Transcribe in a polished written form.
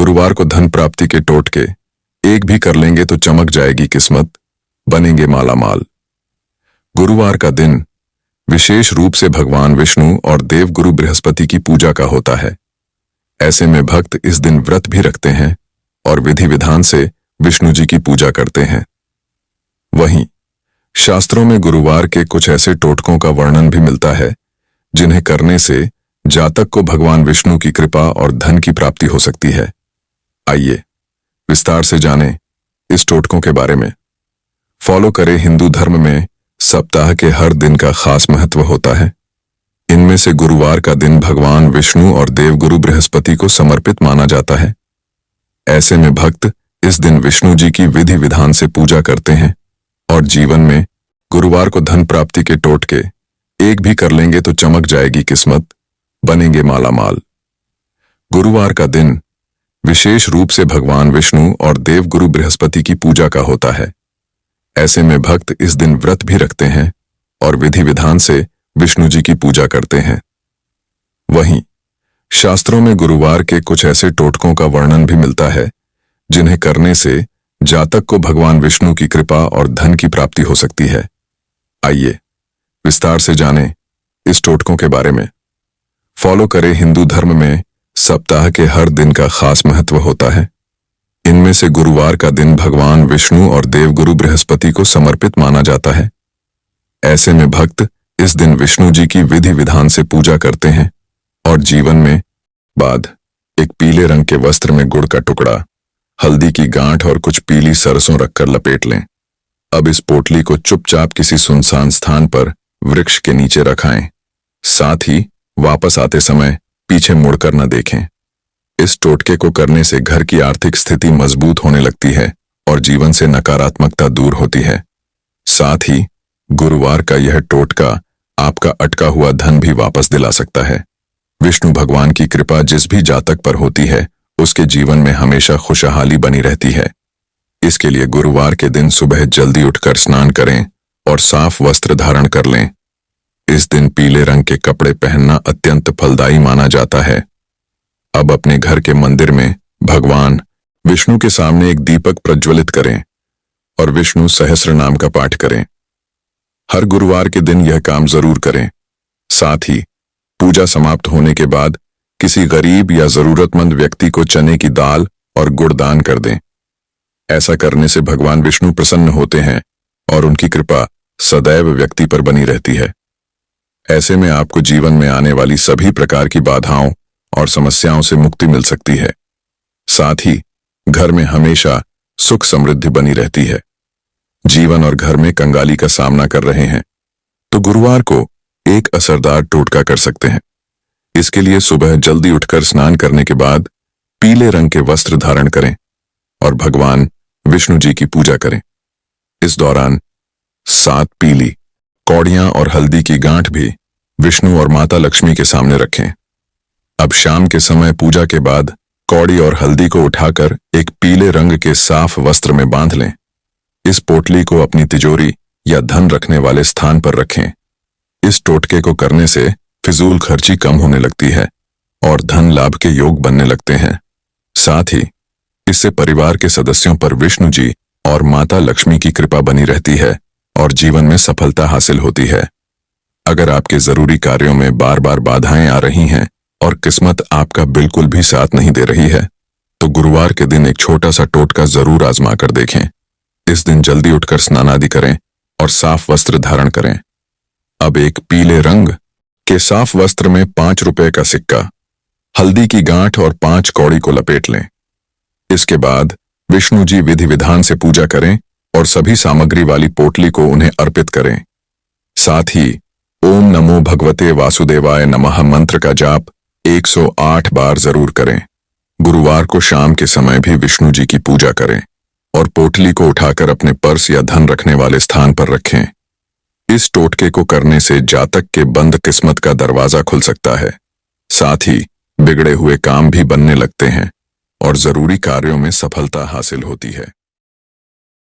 गुरुवार को धन प्राप्ति के टोटके एक भी कर लेंगे तो चमक जाएगी किस्मत, बनेंगे मालामाल। गुरुवार का दिन विशेष रूप से भगवान विष्णु और देवगुरु बृहस्पति की पूजा का होता है। ऐसे में भक्त इस दिन व्रत भी रखते हैं और विधि विधान से विष्णु जी की पूजा करते हैं। वहीं शास्त्रों में गुरुवार के कुछ ऐसे टोटकों का वर्णन भी मिलता है जिन्हें करने से जातक को भगवान विष्णु की कृपा और धन की प्राप्ति हो सकती है। आइए विस्तार से जानें इस टोटकों के बारे में। फॉलो करें। हिंदू धर्म में सप्ताह के हर दिन का खास महत्व होता है। इनमें से गुरुवार का दिन भगवान विष्णु और देवगुरु बृहस्पति को समर्पित माना जाता है। ऐसे में भक्त इस दिन विष्णु जी की विधि विधान से पूजा करते हैं और जीवन में गुरुवार को धन प्राप्ति के टोटके एक भी कर लेंगे तो चमक जाएगी किस्मत, बनेंगे मालामाल। गुरुवार का दिन विशेष रूप से भगवान विष्णु और देवगुरु बृहस्पति की पूजा का होता है। ऐसे में भक्त इस दिन व्रत भी रखते हैं और विधि विधान से विष्णु जी की पूजा करते हैं। वहीं शास्त्रों में गुरुवार के कुछ ऐसे टोटकों का वर्णन भी मिलता है जिन्हें करने से जातक को भगवान विष्णु की कृपा और धन की प्राप्ति हो सकती है। आइए विस्तार से जानें इस टोटकों के बारे में। फॉलो करें। हिंदू धर्म में सप्ताह के हर दिन का खास महत्व होता है। इनमें से गुरुवार का दिन भगवान विष्णु और देवगुरु बृहस्पति को समर्पित माना जाता है। ऐसे में भक्त इस दिन विष्णु जी की विधि विधान से पूजा करते हैं और जीवन में बाद एक पीले रंग के वस्त्र में गुड़ का टुकड़ा, हल्दी की गांठ और कुछ पीली सरसों रखकर लपेट लें। अब इस पोटली को चुपचाप किसी सुनसान स्थान पर वृक्ष के नीचे रखाएं। साथ ही वापस आते समय पीछे मुड़कर न देखें। इस टोटके को करने से घर की आर्थिक स्थिति मजबूत होने लगती है और जीवन से नकारात्मकता दूर होती है। साथ ही गुरुवार का यह टोटका आपका अटका हुआ धन भी वापस दिला सकता है। विष्णु भगवान की कृपा जिस भी जातक पर होती है उसके जीवन में हमेशा खुशहाली बनी रहती है। इसके लिए गुरुवार के दिन सुबह जल्दी उठकर स्नान करें और साफ वस्त्र धारण कर लें। इस दिन पीले रंग के कपड़े पहनना अत्यंत फलदायी माना जाता है। अब अपने घर के मंदिर में भगवान विष्णु के सामने एक दीपक प्रज्वलित करें और विष्णु सहस्त्र नाम का पाठ करें। हर गुरुवार के दिन यह काम जरूर करें। साथ ही पूजा समाप्त होने के बाद किसी गरीब या जरूरतमंद व्यक्ति को चने की दाल और गुड़ दान कर दें। ऐसा करने से भगवान विष्णु प्रसन्न होते हैं और उनकी कृपा सदैव व्यक्ति पर बनी रहती है। ऐसे में आपको जीवन में आने वाली सभी प्रकार की बाधाओं और समस्याओं से मुक्ति मिल सकती है। साथ ही घर में हमेशा सुख समृद्धि बनी रहती है। जीवन और घर में कंगाली का सामना कर रहे हैं तो गुरुवार को एक असरदार टोटका कर सकते हैं। इसके लिए सुबह जल्दी उठकर स्नान करने के बाद पीले रंग के वस्त्र धारण करें और भगवान विष्णु जी की पूजा करें। इस दौरान 7 पीली कौड़ियां और हल्दी की गांठ भी विष्णु और माता लक्ष्मी के सामने रखें। अब शाम के समय पूजा के बाद कौड़ी और हल्दी को उठाकर एक पीले रंग के साफ वस्त्र में बांध लें। इस पोटली को अपनी तिजोरी या धन रखने वाले स्थान पर रखें। इस टोटके को करने से फिजूल खर्ची कम होने लगती है और धन लाभ के योग बनने लगते हैं। साथ ही इससे परिवार के सदस्यों पर विष्णु जी और माता लक्ष्मी की कृपा बनी रहती है और जीवन में सफलता हासिल होती है। अगर आपके जरूरी कार्यों में बार बार बाधाएं आ रही हैं और किस्मत आपका बिल्कुल भी साथ नहीं दे रही है तो गुरुवार के दिन एक छोटा सा टोटका जरूर आजमा कर देखें। इस दिन जल्दी उठकर स्नान आदि करें और साफ वस्त्र धारण करें। अब एक पीले रंग के साफ वस्त्र में 5 रुपए का सिक्का, हल्दी की गांठ और 5 कौड़ी को लपेट लें। इसके बाद विष्णु जी विधि विधान से पूजा करें और सभी सामग्री वाली पोटली को उन्हें अर्पित करें। साथ ही ओम नमो भगवते वासुदेवाय नमः मंत्र का जाप 108 बार जरूर करें। गुरुवार को शाम के समय भी विष्णु जी की पूजा करें और पोटली को उठाकर अपने पर्स या धन रखने वाले स्थान पर रखें। इस टोटके को करने से जातक के बंद किस्मत का दरवाजा खुल सकता है। साथ ही बिगड़े हुए काम भी बनने लगते हैं और जरूरी कार्यों में सफलता हासिल होती है।